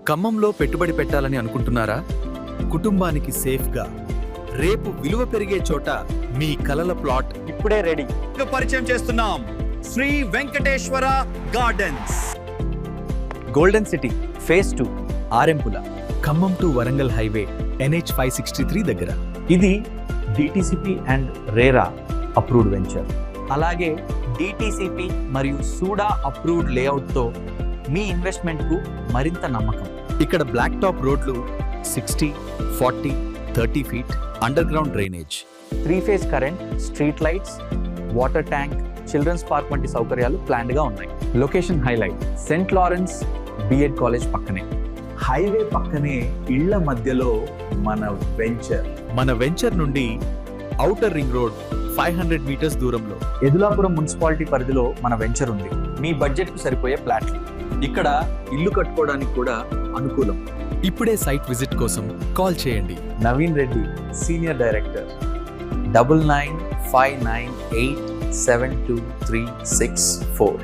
ఖమ్మంలో పెట్టుబడి పెట్టాలని అనుకుంటున్నారా? కుటుంబానికి సేఫ్గా, రేపు విలువ పెరిగే చోట మీ కలల ప్లాట్ ఇప్పుడే రెడీ. పరిచయం చేస్తున్నాం Shri Venkateswara gardens. Golden city phase 2 Arempula. Khammam to Warangal highway NH 563 దగ్గర. ఇది DTCP and RERA approved venture. అలాగే డిటిసిపి మరియు సూడా అప్రూవ్డ్ లేఅవుట్తో మీ ఇన్వెస్ట్మెంట్కు మరింత నమ్మకం. ఇక్కడ బ్లాక్ టాప్ రోడ్లు 60, 40, 30 feet, underground drainage, 3 phase current, street lights, water tank, children's park వంటి సౌకర్యాలు ప్లాన్డ్ గా ఉన్నాయి. Location highlight saint Lawrence B Ed college పక్కనే, హైవే పక్కనే, ఇళ్ల మధ్యలో మన వెంచర్ నుండి ఔటర్ రింగ్ రోడ్ 500 మీటర్స్ దూరంలో. ఎదులాపురం మున్సిపాలిటీ పరిధిలో మన వెంచర్ ఉంది. మీ బడ్జెట్ కు సరిపోయే ప్లాట్లు. ఇక్కడ ఇల్లు కట్టుకోవడానికి కూడా అనుకూలం. ఇప్పుడే సైట్ విజిట్ కోసం కాల్ చేయండి. Naveen Reddy, senior director, 9959872364.